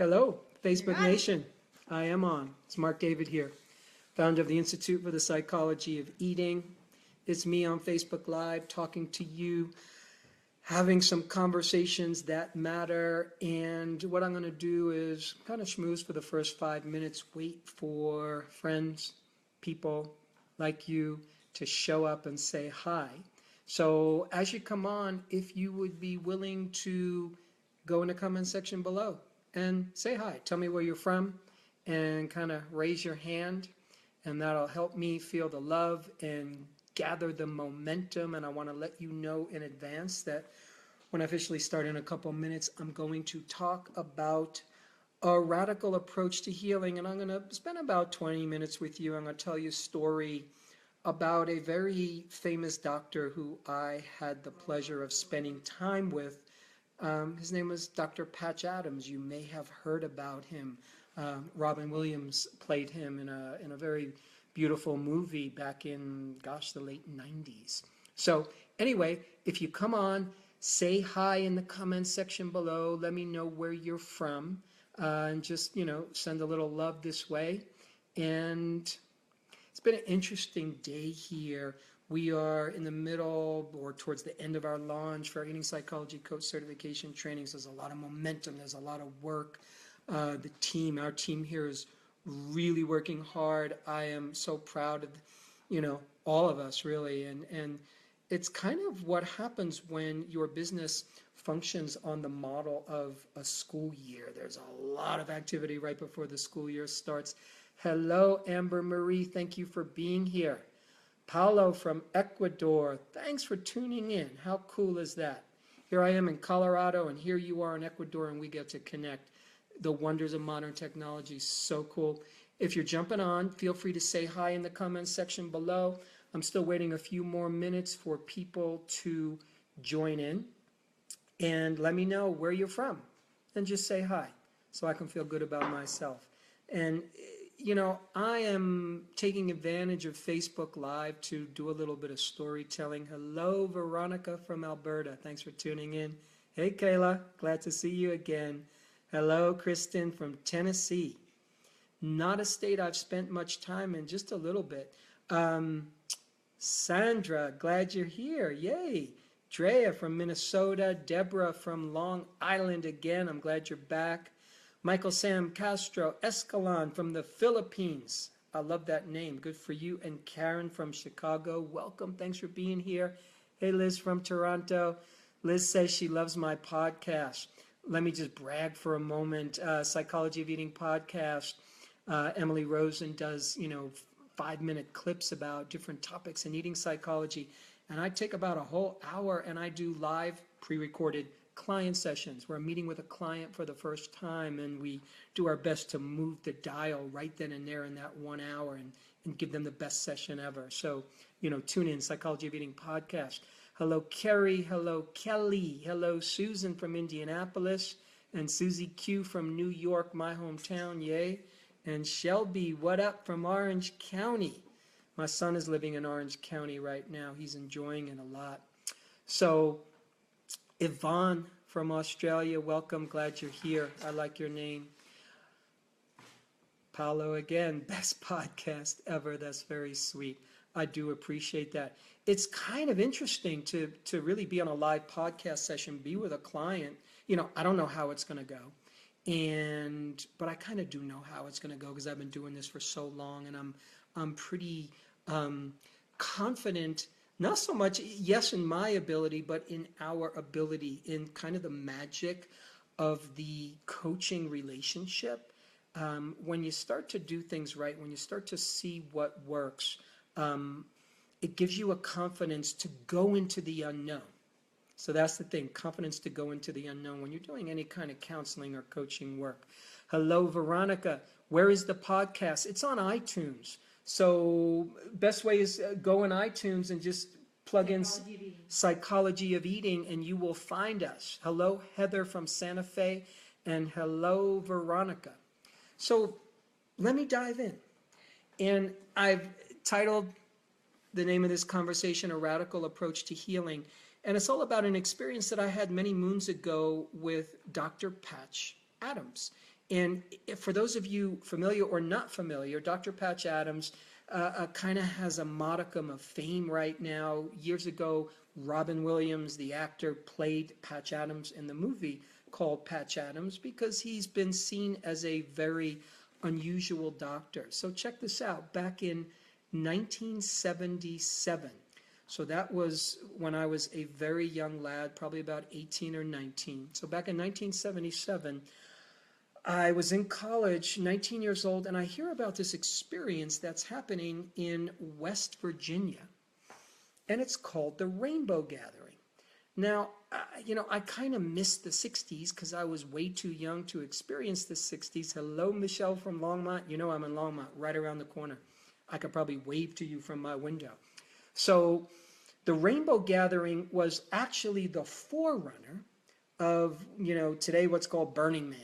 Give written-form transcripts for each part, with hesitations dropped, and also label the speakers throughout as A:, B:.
A: Hello, Facebook Nation. I am on. It's Marc David here, founder of the Institute for the Psychology of Eating. It's me on Facebook Live talking to you, having some conversations that matter. And what I'm going to do is kind of schmooze for the first 5 minutes, wait for friends, people like you to show up and say hi. So as you come on, if you would be willing to go in the comment section below and say hi. Tell me where you're from and kind of raise your hand, and that'll help me feel the love and gather the momentum. And I want to let you know in advance that when I officially start in a couple minutes, I'm going to talk about a radical approach to healing, and I'm going to spend about 20 minutes with you. I'm going to tell you a story about a very famous doctor who I had the pleasure of spending time with. His name was Dr. Patch Adams. You may have heard about him. Robin Williams played him in a very beautiful movie back in, the late 90s. So anyway, if you come on, say hi in the comments section below. Let me know where you're from, and just, send a little love this way. And it's been an interesting day here. We are in the middle or towards the end of our launch for our Eating Psychology Coach Certification Trainings. There's a lot of momentum. There's a lot of work. Our team here is really working hard. I am so proud of, all of us really. And it's kind of what happens when your business functions on the model of a school year. There's a lot of activity right before the school year starts. Hello, Amber Marie. Thank you for being here. Paulo from Ecuador. Thanks for tuning in. How cool is that? Here I am in Colorado, and here you are in Ecuador, and we get to connect. The wonders of modern technology. So cool. If you're jumping on, feel free to say hi in the comments section below. I'm still waiting a few more minutes for people to join in. And let me know where you're from. And just say hi so I can feel good about myself. And I am taking advantage of Facebook Live to do a little bit of storytelling. Hello, Veronica from Alberta. Thanks for tuning in. Hey, Kayla. Glad to see you again. Hello, Kristen from Tennessee. Not a state I've spent much time in, just a little bit. Sandra, glad you're here. Yay. Drea from Minnesota. Deborah from Long Island again. I'm glad you're back. Michael Sam Castro Escalon from the Philippines. I love that name. Good for you. And Karen from Chicago. Welcome. Thanks for being here. Hey, Liz from Toronto. Liz says she loves my podcast. Let me just brag for a moment. Psychology of Eating podcast. Emily Rosen does, 5-minute clips about different topics in eating psychology. And I take about a whole hour and I do live pre-recorded client sessions where I'm meeting with a client for the first time, and we do our best to move the dial right then and there in that 1 hour and give them the best session ever. So, tune in, Psychology of Eating podcast. Hello, Kerry. Hello, Kelly. Hello, Susan from Indianapolis. And Susie Q from New York, my hometown. Yay. And Shelby, what up from Orange County? My son is living in Orange County right now. He's enjoying it a lot. So, Yvonne from Australia, welcome. Glad you're here. I like your name. Paolo again, best podcast ever. That's very sweet. I do appreciate that. It's kind of interesting to really be on a live podcast session, be with a client. I don't know how it's going to go. But I kind of do know how it's going to go because I've been doing this for so long, and I'm pretty confident. Not so much, yes, in my ability, but in our ability, in kind of the magic of the coaching relationship. When you start to do things right, when you start to see what works, it gives you a confidence to go into the unknown. So that's the thing, confidence to go into the unknown when you're doing any kind of counseling or coaching work. Hello, Veronica. Where is the podcast? It's on iTunes. So best way is go in iTunes and just plug in Psychology of Eating and you will find us. Hello, Heather from Santa Fe, and hello, Veronica. So let me dive in. And I've titled the name of this conversation, A Radical Approach to Healing. And it's all about an experience that I had many moons ago with Dr. Patch Adams. And for those of you familiar or not familiar, Dr. Patch Adams kind of has a modicum of fame right now. Years ago, Robin Williams, the actor, played Patch Adams in the movie called Patch Adams because he's been seen as a very unusual doctor. So check this out. Back in 1977, so that was when I was a very young lad, probably about 18 or 19. So back in 1977, I was in college, 19 years old, and I hear about this experience that's happening in West Virginia, and it's called the Rainbow Gathering. Now, I kind of missed the 60s because I was way too young to experience the 60s. Hello, Michelle from Longmont. You know I'm in Longmont, right around the corner. I could probably wave to you from my window. So the Rainbow Gathering was actually the forerunner of, today what's called Burning Man.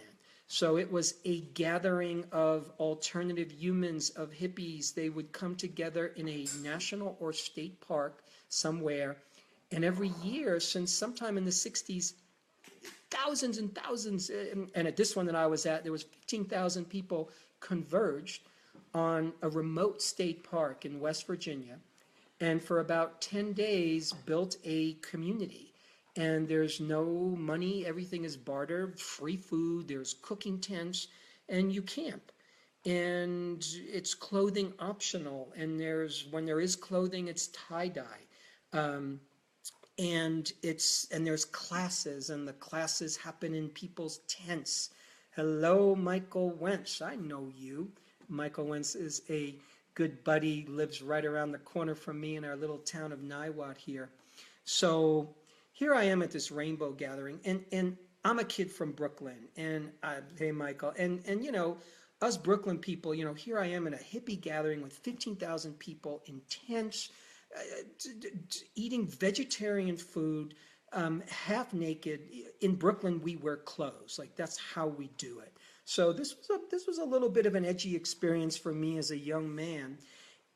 A: So it was a gathering of alternative humans, of hippies. They would come together in a national or state park somewhere. And every year, since sometime in the 60s, thousands and thousands, and at this one that I was at, there was 15,000 people converged on a remote state park in West Virginia. And for about 10 days, built a community. And there's no money, everything is barter, free food, there's cooking tents, and you camp. And it's clothing optional, and when there is clothing, it's tie-dye. And there's classes, and the classes happen in people's tents. Hello, Michael Wentz, I know you. Michael Wentz is a good buddy, lives right around the corner from me in our little town of Niwot here. So here I am at this Rainbow Gathering, and I'm a kid from Brooklyn, and hey, Michael, and us Brooklyn people, here I am in a hippie gathering with 15,000 people in tents, eating vegetarian food, half naked. In Brooklyn, we wear clothes, like that's how we do it. So this was a little bit of an edgy experience for me as a young man.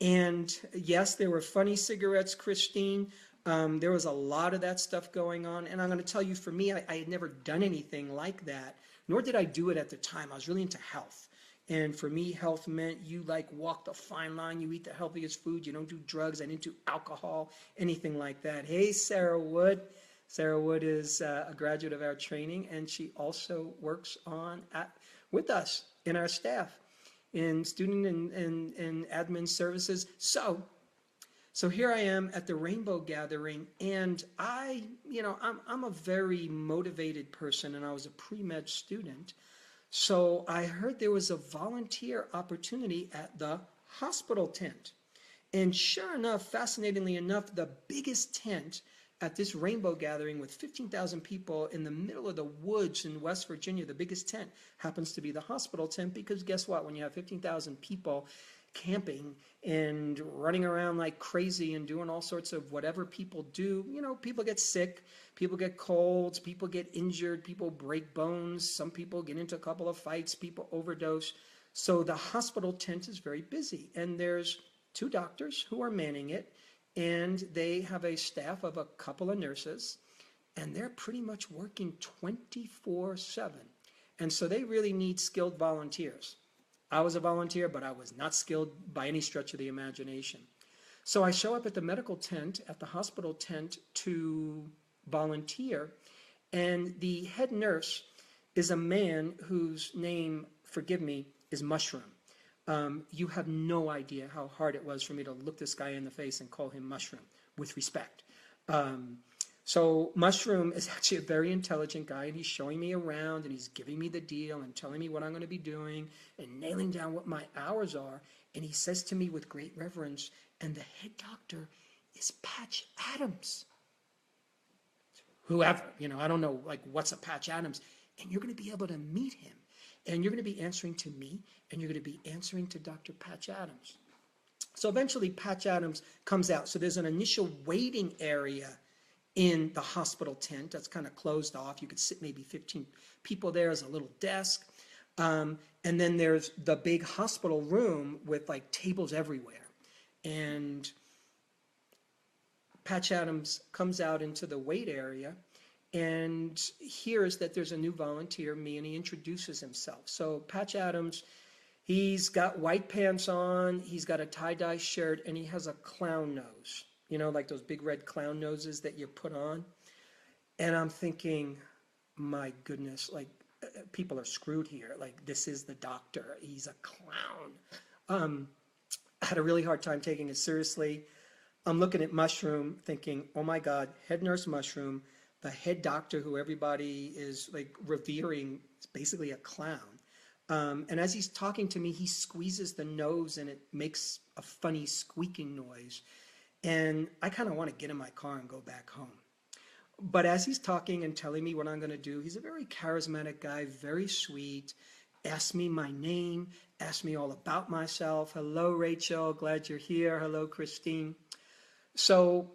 A: And yes, there were funny cigarettes, Christine. There was a lot of that stuff going on. And I'm going to tell you, for me, I had never done anything like that, nor did I do it at the time. I was really into health. And for me, health meant you walk the fine line, you eat the healthiest food, you don't do drugs, I didn't do alcohol, anything like that. Hey, Sarah Wood. Sarah Wood is a graduate of our training, and she also works with us in our staff in student and admin services. So here I am at the Rainbow Gathering, and I'm a very motivated person, and I was a pre-med student. So I heard there was a volunteer opportunity at the hospital tent. And sure enough, fascinatingly enough, the biggest tent at this Rainbow Gathering with 15,000 people in the middle of the woods in West Virginia, the biggest tent happens to be the hospital tent, because guess what? When you have 15,000 people camping and running around like crazy and doing all sorts of whatever people do, people get sick, people get colds, people get injured, people break bones, some people get into a couple of fights, people overdose. So the hospital tent is very busy, and there's 2 doctors who are manning it, and they have a staff of a couple of nurses, and they're pretty much working 24/7. And so they really need skilled volunteers. I was a volunteer, but I was not skilled by any stretch of the imagination. So I show up at the medical tent, at the hospital tent, to volunteer, and the head nurse is a man whose name, forgive me, is Mushroom. You have no idea how hard it was for me to look this guy in the face and call him Mushroom, with respect. So Mushroom is actually a very intelligent guy, and he's showing me around, and he's giving me the deal and telling me what I'm going to be doing and nailing down what my hours are. And he says to me with great reverence, and the head doctor is Patch Adams. Whoever, I don't know, what's a Patch Adams? And you're going to be able to meet him, and you're going to be answering to me, and you're going to be answering to Dr. Patch Adams. So eventually Patch Adams comes out. So there's an initial waiting area in the hospital tent that's kind of closed off. You could sit maybe 15 people there. As a little desk. And then there's the big hospital room with tables everywhere. And Patch Adams comes out into the wait area, And hears that there's a new volunteer, me, and he introduces himself. So Patch Adams, he's got white pants on, he's got a tie-dye shirt, and he has a clown nose. You know, like those big red clown noses that you put on. And I'm thinking, my goodness, like people are screwed here. Like this is the doctor. He's a clown. I had a really hard time taking it seriously. I'm looking at Mushroom thinking, oh my God, head nurse Mushroom, the head doctor who everybody is like revering, is basically a clown. And as he's talking to me, he squeezes the nose and it makes a funny squeaking noise. And I kind of want to get in my car and go back home. But as he's talking and telling me what I'm going to do, he's a very charismatic guy, very sweet, asked me my name, asked me all about myself. Hello, Rachel, glad you're here. Hello, Christine. So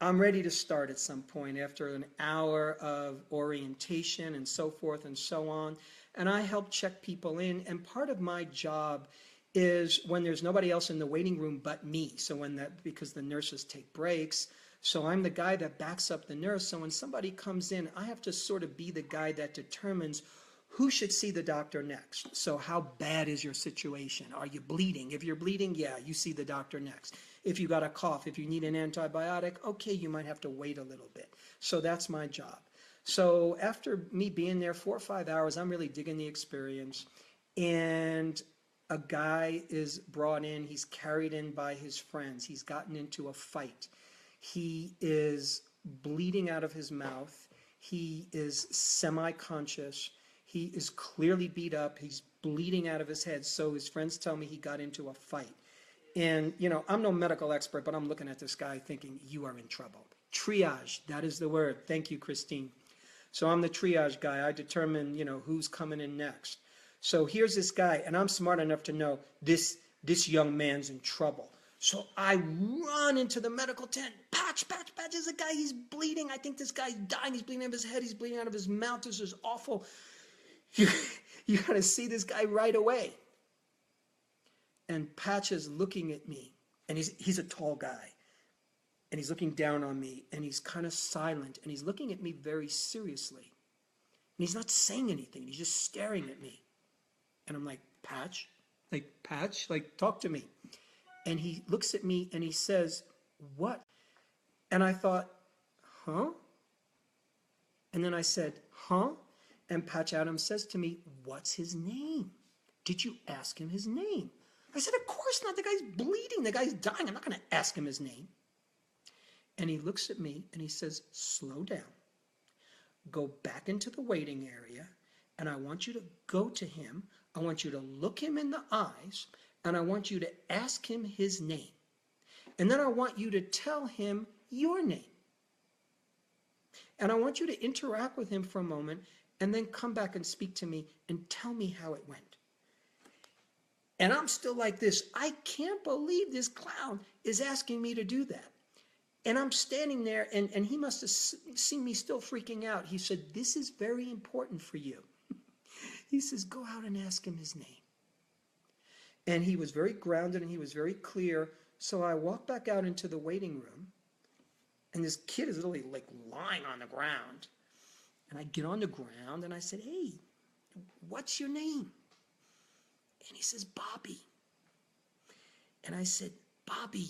A: I'm ready to start at some point after an hour of orientation and so forth and so on. And I help check people in. And part of my job is when there's nobody else in the waiting room but me. So because the nurses take breaks, so I'm the guy that backs up the nurse. So when somebody comes in, I have to sort of be the guy that determines who should see the doctor next. So how bad is your situation? Are you bleeding? If you're bleeding, yeah, you see the doctor next. If you got a cough, if you need an antibiotic, okay, you might have to wait a little bit. So that's my job. So after me being there 4 or 5 hours, I'm really digging the experience. And a guy is brought in, he's carried in by his friends. He's gotten into a fight. He is bleeding out of his mouth. He is semi-conscious. He is clearly beat up. He's bleeding out of his head. So his friends tell me he got into a fight. And, you know, I'm no medical expert, but I'm looking at this guy thinking, you are in trouble. Triage, that is the word. Thank you, Christine. So I'm the triage guy. I determine, you know, who's coming in next. So here's this guy, and I'm smart enough to know this young man's in trouble. So I run into the medical tent. Patch, there's a guy, he's bleeding. I think this guy's dying. He's bleeding out of his head. He's bleeding out of his mouth. This is awful. You got to see this guy right away. And Patch is looking at me, and he's a tall guy. And he's looking down on me, and he's kind of silent, and he's looking at me very seriously. And he's not saying anything. He's just staring at me. And I'm like, Patch, talk to me. And he looks at me, and he says, what? And I thought, huh? And then I said, huh? And Patch Adams says to me, what's his name? Did you ask him his name? I said, of course not. The guy's bleeding. The guy's dying. I'm not going to ask him his name. And he looks at me and he says, slow down. Go back into the waiting area, and I want you to go to him. I want you to look him in the eyes, and I want you to ask him his name. And then I want you to tell him your name. And I want you to interact with him for a moment and then come back and speak to me and tell me how it went. And I'm still like this. I can't believe this clown is asking me to do that. And I'm standing there, and he must have seen me still freaking out. He said, this is very important for you. He says, go out and ask him his name. And he was very grounded, and he was very clear. So I walked back out into the waiting room, and this kid is literally like lying on the ground. And I get on the ground, and I said, hey, what's your name? And he says, Bobby. And I said, Bobby,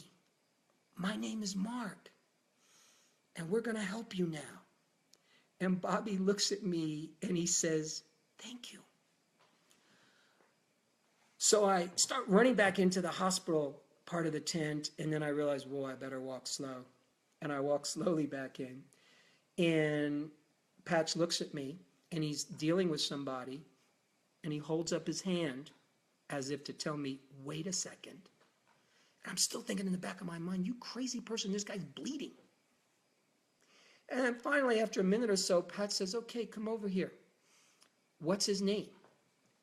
A: my name is Marc, and we're going to help you now. And Bobby looks at me, and he says, thank you. So I start running back into the hospital part of the tent, and then I realize, whoa, I better walk slow. And I walk slowly back in. And Patch looks at me, and he's dealing with somebody, and he holds up his hand as if to tell me, wait a second. And I'm still thinking in the back of my mind, you crazy person, this guy's bleeding. And then finally, after a minute or so, Pat says, okay, come over here. What's his name?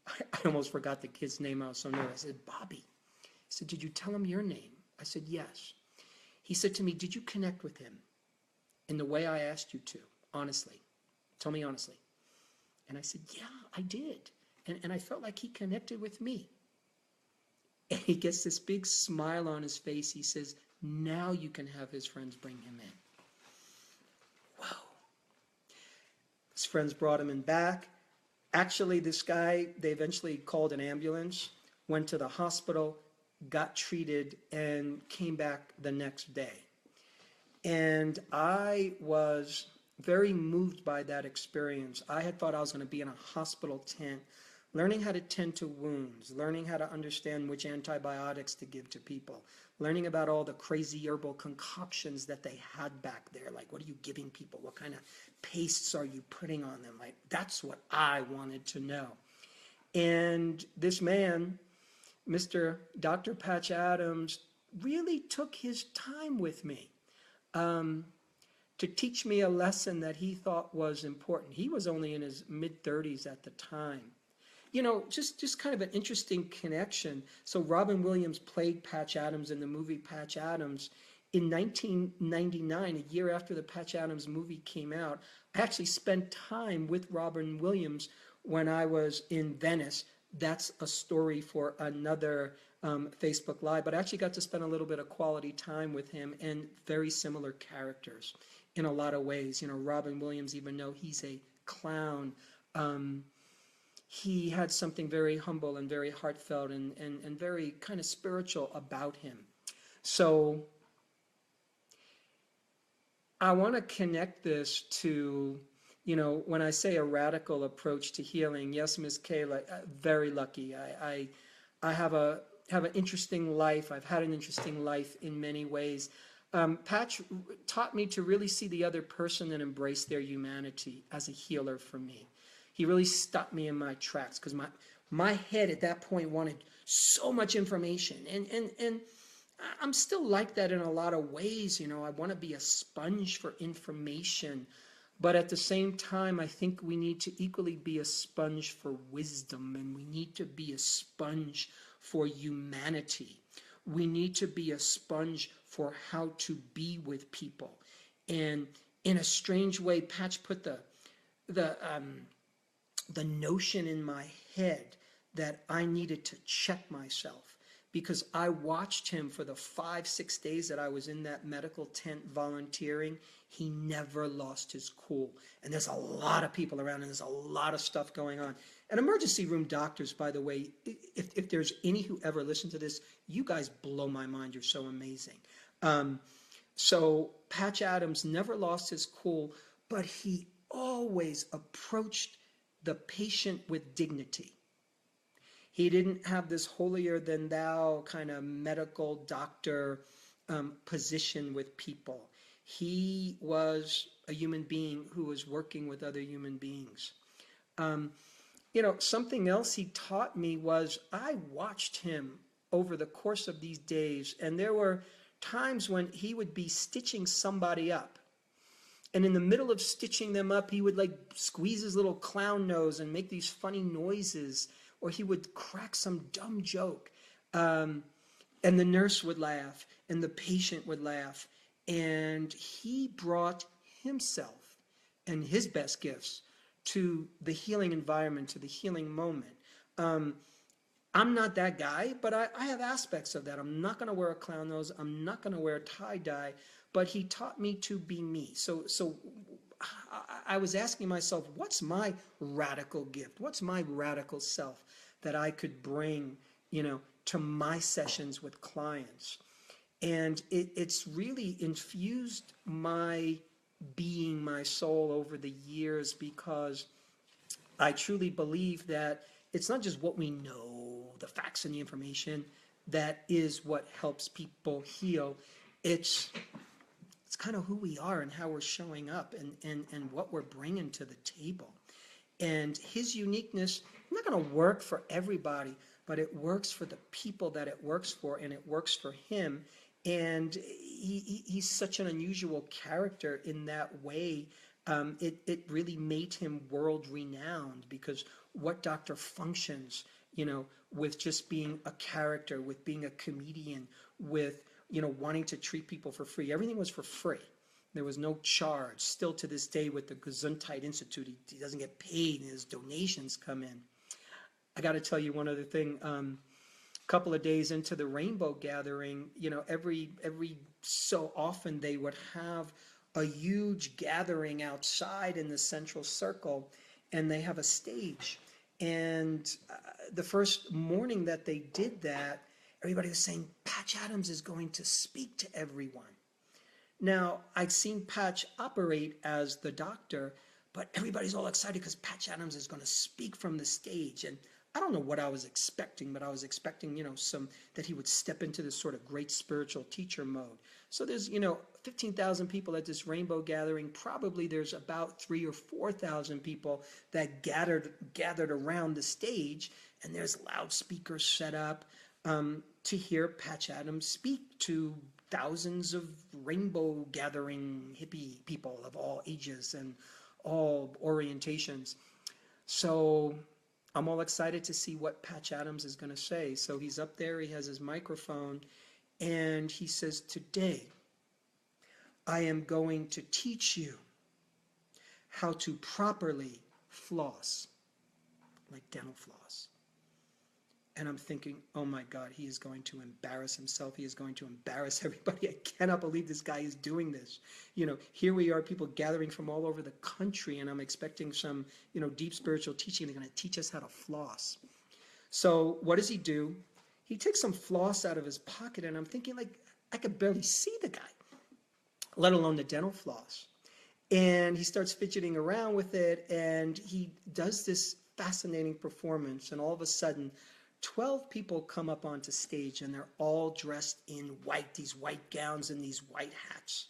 A: I almost forgot the kid's name. I was so nervous. I said, Bobby. He said, did you tell him your name? I said, yes. He said to me, did you connect with him in the way I asked you to? Honestly. Tell me honestly. And I said, yeah, I did. And I felt like he connected with me. And he gets this big smile on his face. He says, now you can have his friends bring him in. Whoa. friends brought him in back. Actually, this guy, they eventually called an ambulance, went to the hospital, got treated, and came back the next day. And I was very moved by that experience. I had thought I was going to be in a hospital tent, learning how to tend to wounds, learning how to understand which antibiotics to give to people, learning about all the crazy herbal concoctions that they had back there. Like, what are you giving people? What kind of pastes are you putting on them? Like, that's what I wanted to know. And this man, Dr. Patch Adams, really took his time with me to teach me a lesson that he thought was important. He was only in his mid-30s at the time. You know, just kind of an interesting connection. So Robin Williams played Patch Adams in the movie Patch Adams. In 1999, a year after the Patch Adams movie came out, I actually spent time with Robin Williams when I was in Venice. That's a story for another Facebook Live, but I actually got to spend a little bit of quality time with him, and very similar characters in a lot of ways. You know, Robin Williams, even though he's a clown, he had something very humble and very heartfelt and very kind of spiritual about him. So I want to connect this to, you know, when I say a radical approach to healing, yes, Ms. Kayla, very lucky. I have an interesting life. I've had an interesting life in many ways. Patch taught me to really see the other person and embrace their humanity as a healer for me. He really stopped me in my tracks because my head at that point wanted so much information. And I'm still like that in a lot of ways. You know, I want to be a sponge for information. But at the same time, I think we need to equally be a sponge for wisdom, and we need to be a sponge for humanity. We need to be a sponge for how to be with people. And in a strange way, Patch put the notion in my head that I needed to check myself, because I watched him for the 5-6 days that I was in that medical tent volunteering. He never lost his cool. And there's a lot of people around, and there's a lot of stuff going on. And emergency room doctors, by the way, if there's any who ever listen to this, you guys blow my mind. You're so amazing. So Patch Adams never lost his cool, but he always approached the patient with dignity. He didn't have this holier than thou kind of medical doctor position with people. He was a human being who was working with other human beings. You know, something else he taught me was, I watched him over the course of these days, and there were times when he would be stitching somebody up. And in the middle of stitching them up, he would like squeeze his little clown nose and make these funny noises, or he would crack some dumb joke. And the nurse would laugh, and the patient would laugh. And he brought himself and his best gifts to the healing environment, to the healing moment. I'm not that guy, but I have aspects of that. I'm not going to wear a clown nose. I'm not going to wear tie-dye. But he taught me to be me. So I was asking myself, what's my radical gift? What's my radical self that I could bring, you know, to my sessions with clients? And it's really infused my being, my soul over the years, because I truly believe that it's not just what we know, the facts and the information, that is what helps people heal. It's kind of who we are and how we're showing up and what we're bringing to the table. And his uniqueness is not going to work for everybody, but it works for the people that it works for, and it works for him. And he's such an unusual character in that way. It really made him world renowned, because what doctor functions, you know, with just being a character, with being a comedian, with, you know, wanting to treat people for free. Everything was for free. There was no charge. Still to this day with the Gesundheit Institute, he doesn't get paid, and his donations come in. I got to tell you one other thing. Couple of days into the Rainbow Gathering, you know, every so often they would have a huge gathering outside in the central circle, and they have a stage. And the first morning that they did that, everybody was saying, Patch Adams is going to speak to everyone. Now, I'd seen Patch operate as the doctor, but everybody's all excited because Patch Adams is going to speak from the stage. And I don't know what I was expecting, but I was expecting, that he would step into this sort of great spiritual teacher mode. So there's, 15,000 people at this rainbow gathering. Probably there's about 3,000 or 4,000 people that gathered around the stage, and there's loudspeakers set up to hear Patch Adams speak to thousands of rainbow gathering hippie people of all ages and all orientations. So I'm all excited to see what Patch Adams is going to say. So he's up there, he has his microphone, and he says, today I am going to teach you how to properly floss, like dental floss. And I'm thinking, oh my God, he is going to embarrass himself. He is going to embarrass everybody. I cannot believe this guy is doing this. Here we are, people gathering from all over the country, and I'm expecting some, deep spiritual teaching. They're going to teach us how to floss. So what does he do? He takes some floss out of his pocket, and I'm thinking, I could barely see the guy, let alone the dental floss. And he starts fidgeting around with it, and he does this fascinating performance, and all of a sudden, 12 people come up onto stage, and they're all dressed in white, these white gowns and these white hats.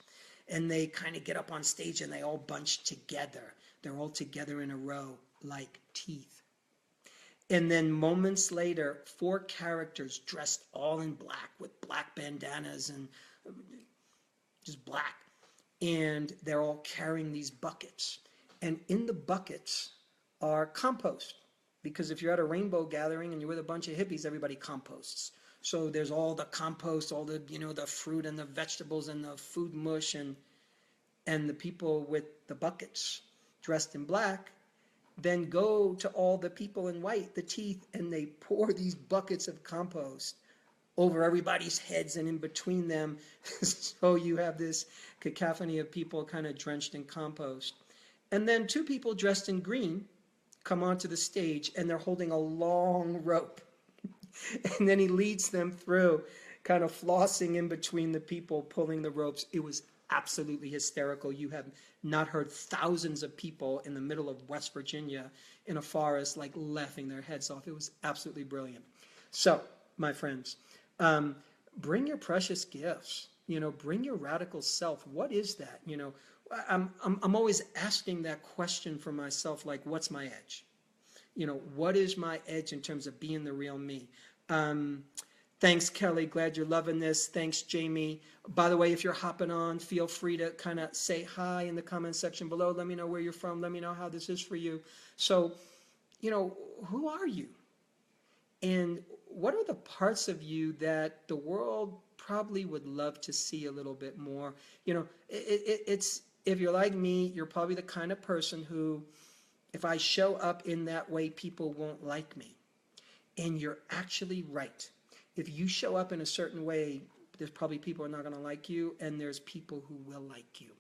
A: And they kind of get up on stage, and they all bunch together. They're all together in a row like teeth. And then moments later, 4 characters dressed all in black with black bandanas and just black. And they're all carrying these buckets. And in the buckets are compost. Because if you're at a rainbow gathering and you're with a bunch of hippies, everybody composts. So there's all the compost, all the, the fruit and the vegetables and the food mush, and the people with the buckets dressed in black then go to all the people in white, the teeth, and they pour these buckets of compost over everybody's heads and in between them. So you have this cacophony of people kind of drenched in compost. And then 2 people dressed in green come onto the stage, and they're holding a long rope. And then he leads them through, kind of flossing in between the people, pulling the ropes. It was absolutely hysterical. You have not heard thousands of people in the middle of West Virginia in a forest laughing their heads off. It was absolutely brilliant. So, my friends, bring your precious gifts. Bring your radical self. What is that? I'm always asking that question for myself, what's my edge? What is my edge in terms of being the real me? Thanks, Kelly. Glad you're loving this. Thanks, Jamie. By the way, if you're hopping on, feel free to kind of say hi in the comment section below. Let me know where you're from. Let me know how this is for you. So, who are you? And what are the parts of you that the world probably would love to see a little bit more? It's if you're like me, you're probably the kind of person who, if I show up in that way, people won't like me. And you're actually right. If you show up in a certain way, there's probably people who are not going to like you, and there's people who will like you.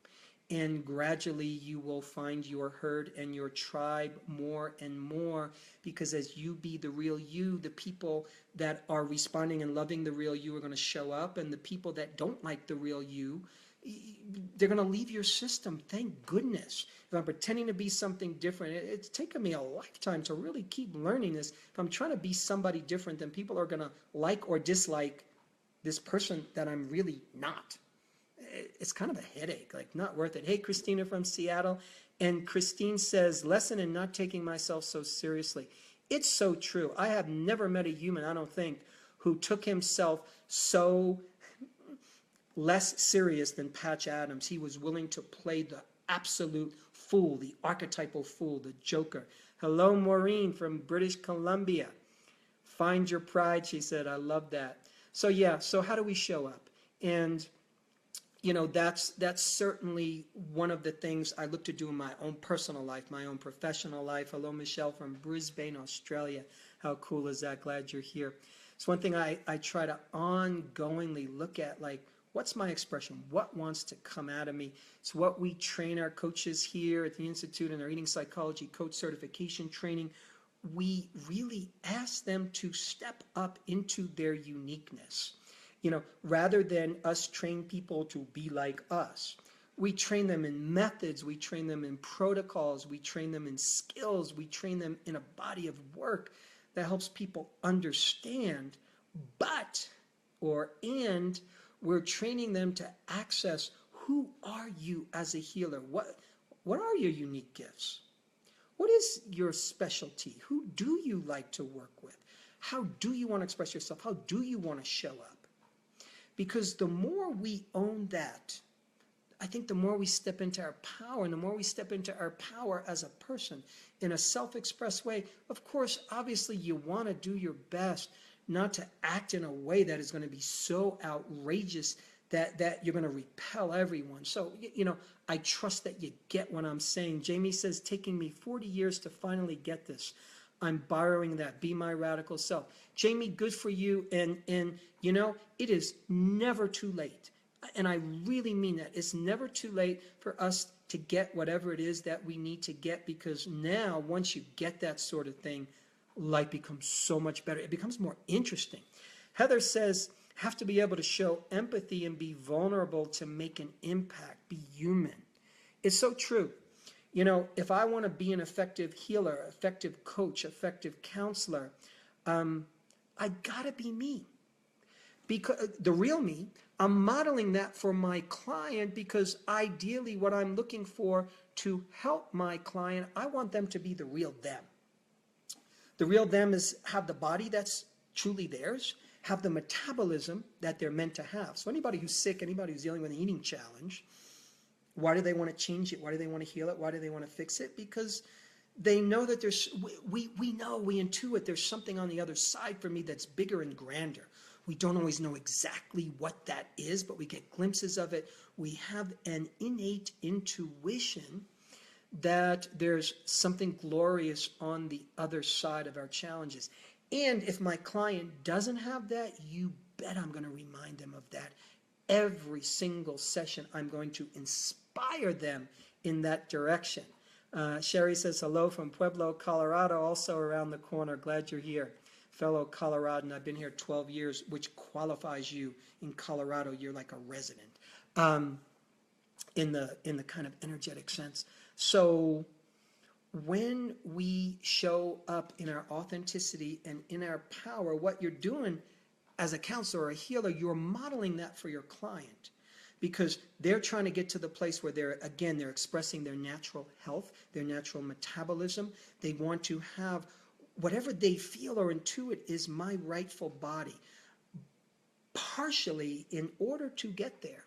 A: And gradually you will find your herd and your tribe more and more, because as you be the real you, the people that are responding and loving the real you are going to show up, and the people that don't like the real you, they're going to leave your system. Thank goodness. If I'm pretending to be something different, it's taken me a lifetime to really keep learning this. If I'm trying to be somebody different, then people are going to like or dislike this person that I'm really not. It's kind of a headache, not worth it. Hey, Christina from Seattle. And Christine says, lesson in not taking myself so seriously. It's so true. I have never met a human, I don't think, who took himself so less serious than Patch Adams. He was willing to play the absolute fool, the archetypal fool, the joker. Hello, Maureen from British Columbia. Find your pride, she said. I love that. So yeah, so how do we show up? And that's certainly one of the things I look to do in my own personal life, my own professional life. Hello, Michelle from Brisbane, Australia. How cool is that? Glad you're here. It's one thing I try to ongoingly look at, What's my expression? What wants to come out of me? It's what we train our coaches here at the Institute in our Eating Psychology Coach Certification Training. We really ask them to step up into their uniqueness. Rather than us train people to be like us, we train them in methods, we train them in protocols, we train them in skills, we train them in a body of work that helps people understand, and we're training them to access who are you as a healer? What are your unique gifts? What is your specialty? Who do you like to work with? How do you want to express yourself? How do you want to show up? Because the more we own that, I think the more we step into our power, and the more we step into our power as a person in a self-expressed way. Of course, obviously, you want to do your best not to act in a way that is going to be so outrageous that you're going to repel everyone. So, I trust that you get what I'm saying. Jamie says, taking me 40 years to finally get this. I'm borrowing that. Be my radical self. Jamie, good for you. And it is never too late. And I really mean that. It's never too late for us to get whatever it is that we need to get, because now, once you get that sort of thing, life becomes so much better. It becomes more interesting. Heather says, have to be able to show empathy and be vulnerable to make an impact, be human. It's so true. If I want to be an effective healer, effective coach, effective counselor, I gotta be me. Because the real me, I'm modeling that for my client, because ideally what I'm looking for to help my client, I want them to be the real them. The real them is have the body that's truly theirs, have the metabolism that they're meant to have. So anybody who's sick, anybody who's dealing with an eating challenge, why do they want to change it? Why do they want to heal it? Why do they want to fix it? Because they know that we intuit there's something on the other side for me that's bigger and grander. We don't always know exactly what that is, but we get glimpses of it. We have an innate intuition that there's something glorious on the other side of our challenges. And if my client doesn't have that, you bet I'm going to remind them of that. Every single session, I'm going to inspire them in that direction. Sherry says, hello from Pueblo, Colorado, also around the corner. Glad you're here. Fellow Coloradan, I've been here 12 years, which qualifies you in Colorado. You're like a resident in the kind of energetic sense. So when we show up in our authenticity and in our power, what you're doing as a counselor or a healer, you're modeling that for your client, because they're trying to get to the place where they're expressing their natural health, their natural metabolism. They want to have whatever they feel or intuit is my rightful body. Partially, in order to get there,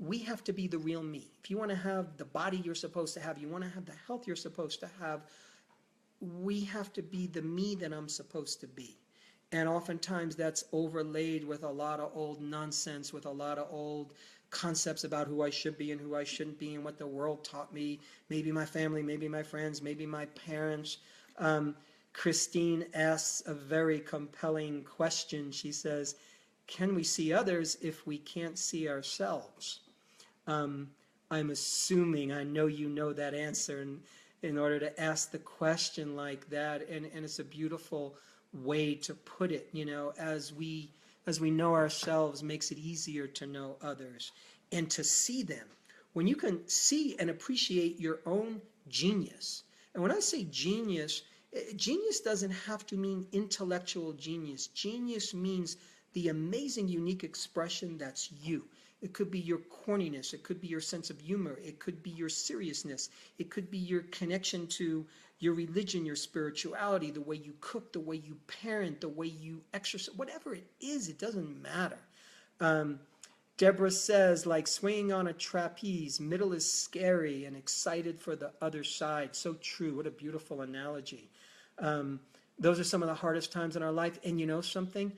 A: we have to be the real me. If you want to have the body you're supposed to have, you want to have the health you're supposed to have, we have to be the me that I'm supposed to be. And oftentimes that's overlaid with a lot of old nonsense, with a lot of old concepts about who I should be and who I shouldn't be and what the world taught me, maybe my family, maybe my friends, maybe my parents. Christine asks a very compelling question. She says, can we see others if we can't see ourselves? I'm assuming, I know you know that answer, and in order to ask the question like that, and it's a beautiful way to put it, as we know ourselves makes it easier to know others and to see them. When you can see and appreciate your own genius, and when I say genius, genius doesn't have to mean intellectual genius. Genius means the amazing, unique expression that's you. It could be your corniness. It could be your sense of humor. It could be your seriousness. It could be your connection to your religion, your spirituality, the way you cook, the way you parent, the way you exercise, whatever it is, it doesn't matter. Deborah says, like swinging on a trapeze, middle is scary and excited for the other side. So true. What a beautiful analogy. Those are some of the hardest times in our life. And you know something?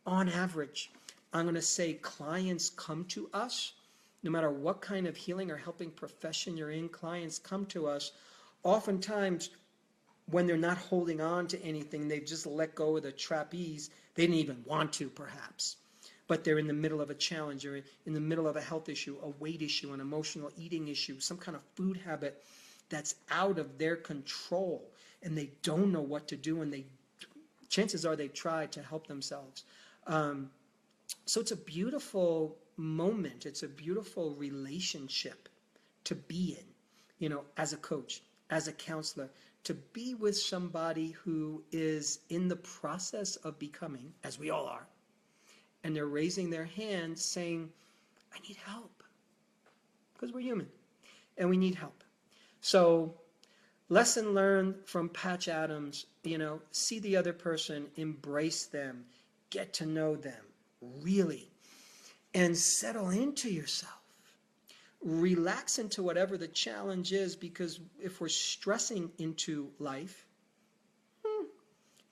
A: On average, I'm going to say clients come to us, no matter what kind of healing or helping profession you're in, clients come to us oftentimes when they're not holding on to anything. They've just let go of the trapeze. They didn't even want to, perhaps. but they're in the middle of a challenge or in the middle of a health issue, a weight issue, an emotional eating issue, some kind of food habit that's out of their control, and they don't know what to do, and chances are they've tried to help themselves. So it's a beautiful moment. It's a beautiful relationship to be in, as a coach, as a counselor, to be with somebody who is in the process of becoming, as we all are, and they're raising their hand saying, I need help, because we're human and we need help. So lesson learned from Patch Adams, see the other person, embrace them, get to know them, really, and settle into yourself. Relax into whatever the challenge is, because if we're stressing into life,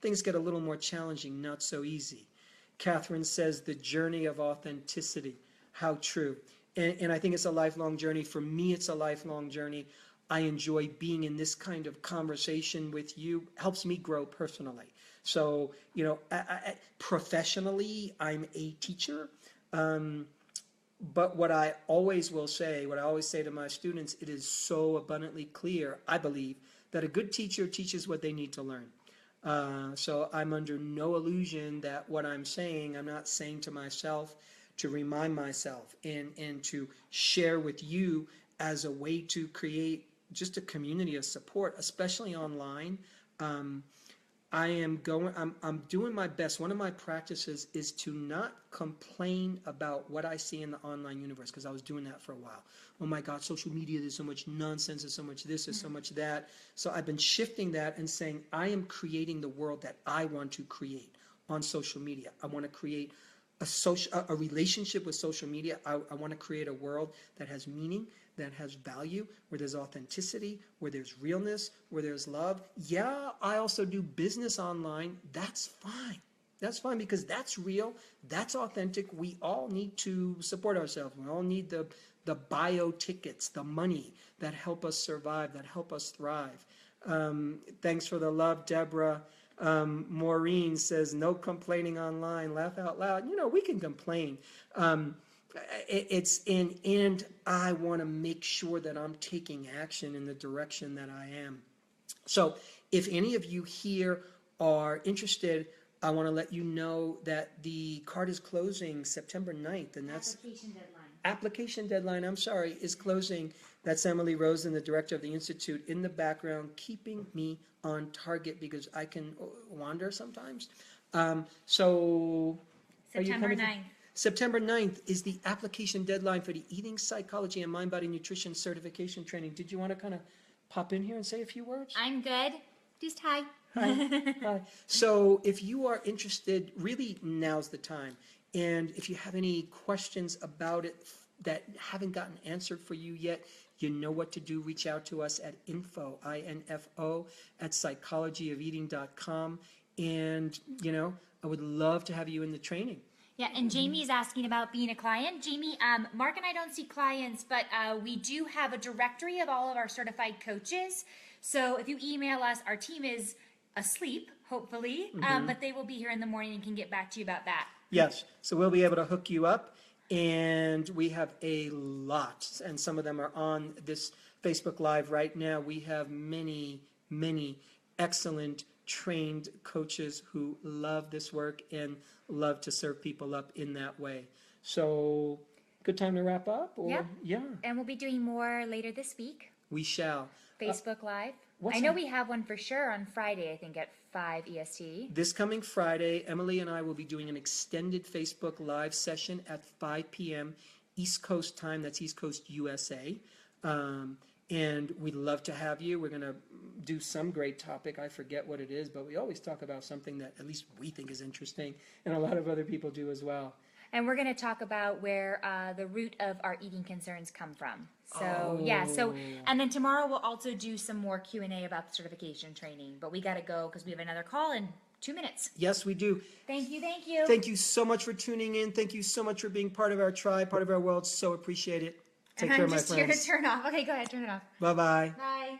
A: things get a little more challenging, not so easy. Catherine says the journey of authenticity. How true. And I think it's a lifelong journey. For me, it's a lifelong journey. I enjoy being in this kind of conversation with you. Helps me grow personally. So, professionally, I'm a teacher. But what I always say to my students, it is so abundantly clear, I believe, that a good teacher teaches what they need to learn. So I'm under no illusion that what I'm not saying to myself to remind myself and to share with you as a way to create just a community of support, especially online. I'm doing my best. One of my practices is to not complain about what I see in the online universe, because I was doing that for a while. Oh my God, social media, there's so much nonsense, there's so much this, there's so much that. So I've been shifting that and saying, I am creating the world that I want to create on social media. I want to create a relationship with social media. I want to create a world that has meaning, that has value, where there's authenticity, where there's realness, where there's love. Yeah, I also do business online. That's fine. That's fine, because that's real. That's authentic. We all need to support ourselves. We all need the bio tickets, the money that help us survive, that help us thrive. Thanks for the love, Deborah. Maureen says, no complaining online, laugh out loud. We can complain. And I want to make sure that I'm taking action in the direction that I am. So if any of you here are interested, I want to let you know that the card is closing September 9th, and that's application deadline, is closing. That's Emily Rosen, the director of the Institute, in the background, keeping me on target, because I can wander sometimes. So
B: September 9th.
A: September 9th is the application deadline for the Eating Psychology and Mind-Body Nutrition Certification Training. Did you want to kind of pop in here and say a few words?
B: I'm good. Just hi.
A: Hi. So if you are interested, really now's the time. And if you have any questions about it that haven't gotten answered for you yet, you know what to do. Reach out to us at info, I-N-F-O, at psychologyofeating.com. And, I would love to have you in the training.
B: Yeah, and Jamie's asking about being a client. Jamie, Marc and I don't see clients, but we do have a directory of all of our certified coaches. So if you email us, our team is asleep, hopefully, but they will be here in the morning and can get back to you about that.
A: Yes, so we'll be able to hook you up, and we have a lot, and some of them are on this Facebook Live right now. We have many, many excellent trained coaches who love this work and love to serve people up in that way. So, good time to wrap up? Or? Yeah.
B: And we'll be doing more later this week.
A: We shall.
B: Facebook Live. I know we have one for sure on Friday, I think, at 5 EST.
A: This coming Friday, Emily and I will be doing an extended Facebook Live session at 5 p.m. East Coast time. That's East Coast USA. And we'd love to have you. We're going to do some great topic. I forget what it is, but we always talk about something that at least we think is interesting, and a lot of other people do as well.
B: And we're going to talk about where the root of our eating concerns come from. So, and then tomorrow we'll also do some more Q&A about the certification training. But we got to go because we have another call in 2 minutes.
A: Yes, we do.
B: Thank you.
A: Thank you so much for tuning in. Thank you so much for being part of our tribe, part of our world. So appreciate it. Take care, my friends.
B: I'm just here to turn off. Okay, go ahead, turn it off.
A: Bye-bye.
B: Bye.